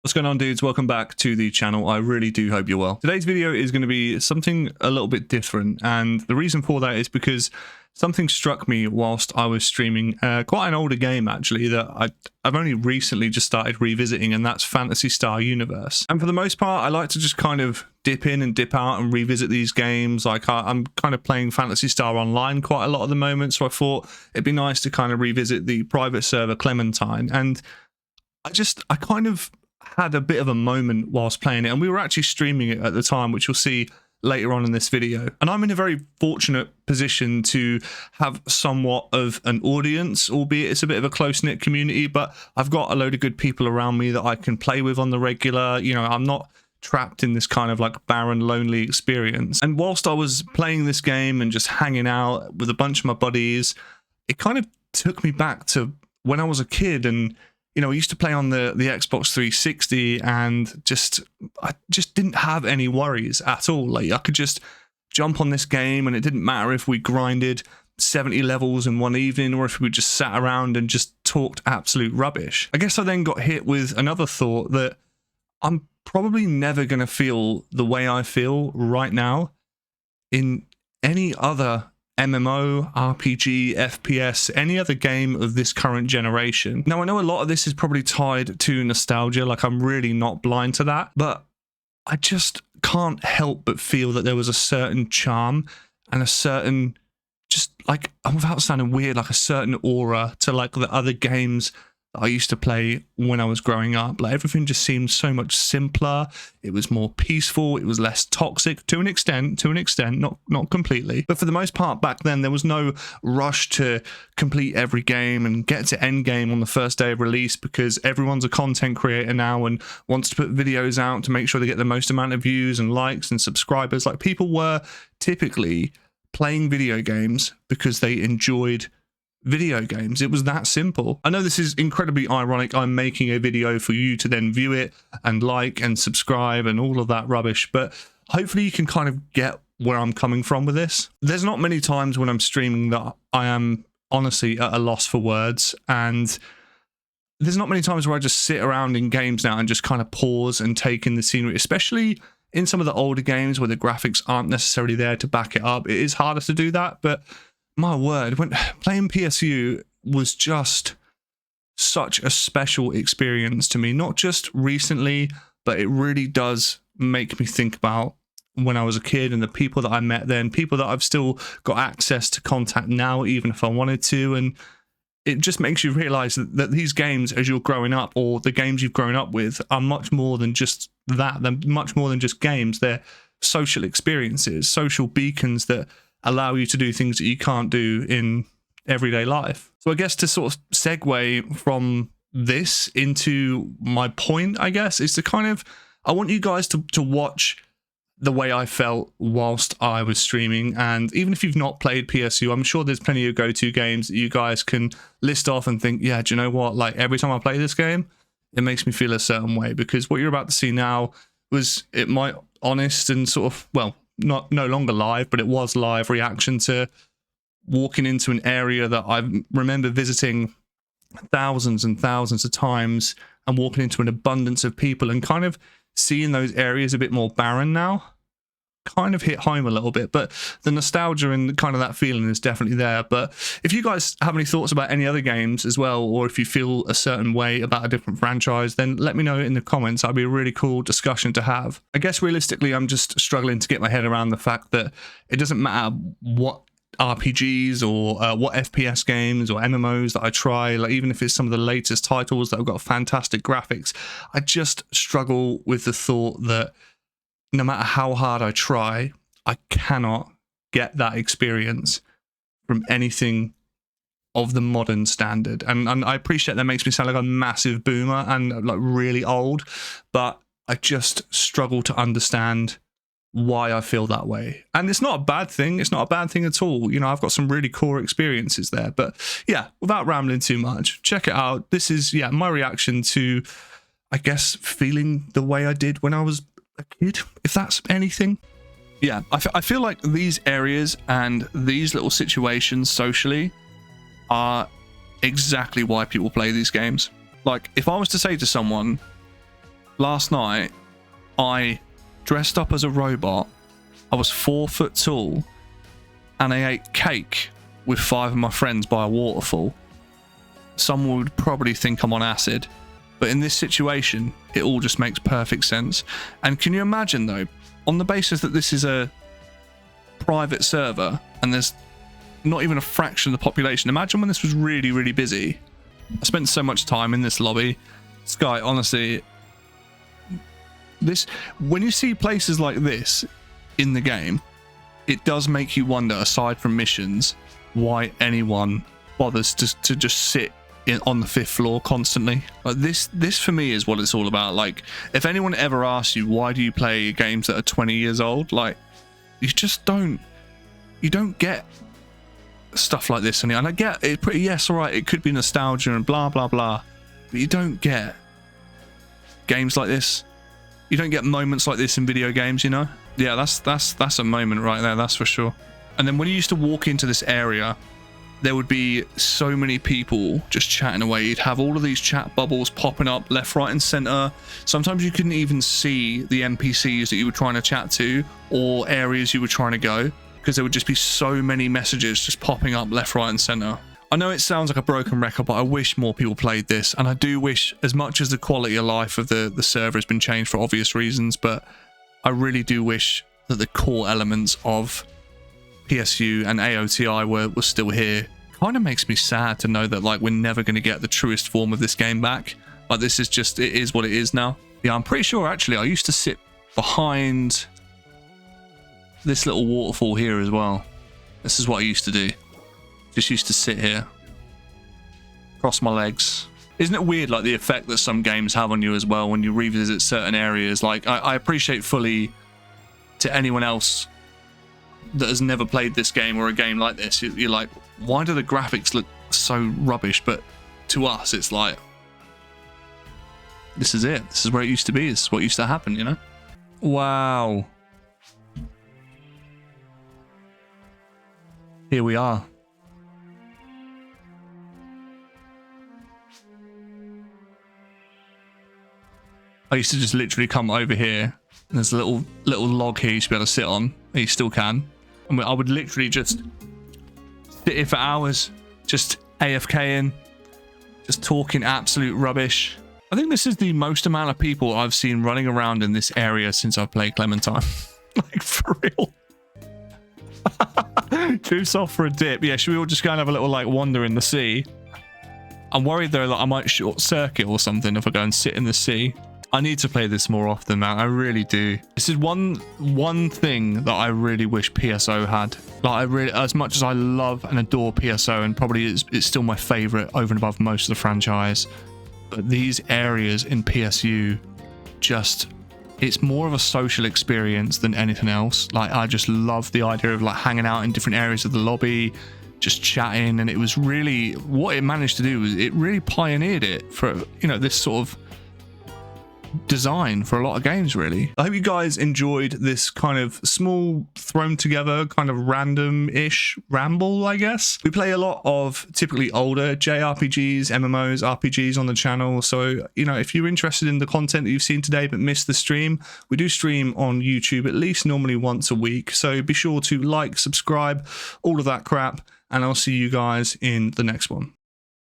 What's going on, dudes? Welcome back to the channel. I really do hope you're well. Today's video is going to be something a little bit different, and the reason for that is because something struck me whilst I was streaming quite an older game, actually, that I've only recently just started revisiting, and that's Phantasy Star Universe. And for the most part, I like to just kind of dip in and dip out and revisit these games. Like, I'm kind of playing Phantasy Star Online quite a lot at the moment, so I thought it'd be nice to kind of revisit the private server Clementine. And I kind of had a bit of a moment whilst playing it, and we were actually streaming it at the time, which you'll see later on in this video. And I'm in a very fortunate position to have somewhat of an audience, albeit it's a bit of a close-knit community, but I've got a load of good people around me that I can play with on the regular. You know, I'm not trapped in this kind of like barren, lonely experience. And whilst I was playing this game and just hanging out with a bunch of my buddies, it kind of took me back to when I was a kid. And you know, I used to play on the Xbox 360, and I just didn't have any worries at all. Like, I could just jump on this game, and it didn't matter if we grinded 70 levels in one evening or if we just sat around and just talked absolute rubbish. I guess I then got hit with another thought that I'm probably never going to feel the way I feel right now in any other MMO, RPG, FPS, any other game of this current generation. Now, I know a lot of this is probably tied to nostalgia, like I'm really not blind to that, but I just can't help but feel that there was a certain charm and a certain, just like, without sounding weird, like a certain aura to like the other games I used to play when I was growing up. Like, everything just seemed so much simpler. It was more peaceful. It was less toxic to an extent, not completely. But for the most part, back then, there was no rush to complete every game and get to end game on the first day of release, because everyone's a content creator now and wants to put videos out to make sure they get the most amount of views and likes and subscribers. Like, people were typically playing video games because they enjoyed video games. It was that simple. I know this is incredibly ironic. I'm making a video for you to then view it and like and subscribe and all of that rubbish, but hopefully you can kind of get where I'm coming from with this. There's not many times when I'm streaming that I am honestly at a loss for words, and there's not many times where I just sit around in games now and just kind of pause and take in the scenery, especially in some of the older games where the graphics aren't necessarily there to back it up. It is harder to do that, but my word, when playing PSU was just such a special experience to me, not just recently, but it really does make me think about when I was a kid and the people that I met then, people that I've still got access to contact now, even if I wanted to. And it just makes you realize that these games, as you're growing up, or the games you've grown up with, are much more than just that. They're much more than just games. They're social experiences, social beacons that allow you to do things that you can't do in everyday life. So I guess to sort of segue from this into my point, I guess, is to kind of, I want you guys to watch the way I felt whilst I was streaming. And even if you've not played PSU, I'm sure there's plenty of go-to games that you guys can list off and think, yeah, do you know what? Like, every time I play this game, it makes me feel a certain way, because what you're about to see now was my honest and sort of, well, no longer live, but it was live reaction to walking into an area that I remember visiting thousands and thousands of times, and walking into an abundance of people and kind of seeing those areas a bit more barren now kind of hit home a little bit. But the nostalgia and kind of that feeling is definitely there. But if you guys have any thoughts about any other games as well, or if you feel a certain way about a different franchise, then let me know in the comments. That'd be a really cool discussion to have. I guess realistically, I'm just struggling to get my head around the fact that it doesn't matter what RPGs or what FPS games or MMOs that I try, like even if it's some of the latest titles that have got fantastic graphics, I just struggle with the thought that no matter how hard I try, I cannot get that experience from anything of the modern standard. And I appreciate that makes me sound like a massive boomer and like really old, but I just struggle to understand why I feel that way. And it's not a bad thing. It's not a bad thing at all. You know, I've got some really core experiences there. But yeah, without rambling too much, check it out. This is, yeah, my reaction to, I guess, feeling the way I did when I was a kid, if that's anything. Yeah, I feel like these areas and these little situations socially are exactly why people play these games. Like, if I was to say to someone, Last night, I dressed up as a robot. I was 4 foot tall, and I ate cake with 5 of my friends by a waterfall. Someone would probably think I'm on acid, but in this situation, it all just makes perfect sense. And can you imagine though, on the basis that this is a private server and there's not even a fraction of the population, imagine when this was really, really busy. I spent so much time in this lobby. Sky, honestly, when you see places like this in the game, it does make you wonder, aside from missions, why anyone bothers to just sit on the 5th floor constantly. Like this for me is what it's all about. Like, if anyone ever asks you why do you play games that are 20 years old, like, you just don't get stuff like this. And I get it, yes, all right, it could be nostalgia and blah blah blah, but you don't get games like this. You don't get moments like this in video games, you know? Yeah, that's a moment right there, that's for sure. And then when you used to walk into this area, there would be so many people just chatting away. You'd have all of these chat bubbles popping up left, right, and center. Sometimes you couldn't even see the NPCs that you were trying to chat to or areas you were trying to go, because there would just be so many messages just popping up left, right, and center. I know it sounds like a broken record, but I wish more people played this. And I do wish, as much as the quality of life of the server has been changed for obvious reasons, but I really do wish that the core elements of PSU and AOTI were still here. Kind of makes me sad to know that, like, we're never going to get the truest form of this game back. Like, this is just, it is what it is now. Yeah, I'm pretty sure actually I used to sit behind this little waterfall here as well. This is what I used to do. Just used to sit here, cross my legs. Isn't it weird, like, the effect that some games have on you as well when you revisit certain areas? Like, I appreciate fully, to anyone else that has never played this game or a game like this, you're like, why do the graphics look so rubbish? But to us, it's like, this is it. This is where it used to be. This is what used to happen, you know? Wow. Here we are. I used to just literally come over here. And there's a little log here you used to be able to sit on. You still can. And I would literally just sit here for hours, just AFKing, just talking absolute rubbish. I think this is the most amount of people I've seen running around in this area since I've played Clementine. Like, for real. Too soft for a dip. Yeah, should we all just go and have a little, like, wander in the sea? I'm worried though that I might short circuit or something if I go and sit in the sea. I need to play this more often, man. I really do. This is one thing that I really wish PSO had. Like, I really, as much as I love and adore PSO, and probably it's still my favorite over and above most of the franchise, but these areas in PSU, just, it's more of a social experience than anything else. Like, I just love the idea of, like, hanging out in different areas of the lobby, just chatting. And it was really, what it managed to do was it really pioneered it for, you know, this sort of design for a lot of games, really. I hope you guys enjoyed this kind of small, thrown together, kind of random-ish ramble, I guess. We play a lot of typically older JRPGs, MMOs, RPGs on the channel. So, you know, if you're interested in the content that you've seen today but missed the stream, we do stream on YouTube at least normally once a week. So be sure to like, subscribe, all of that crap, and I'll see you guys in the next one.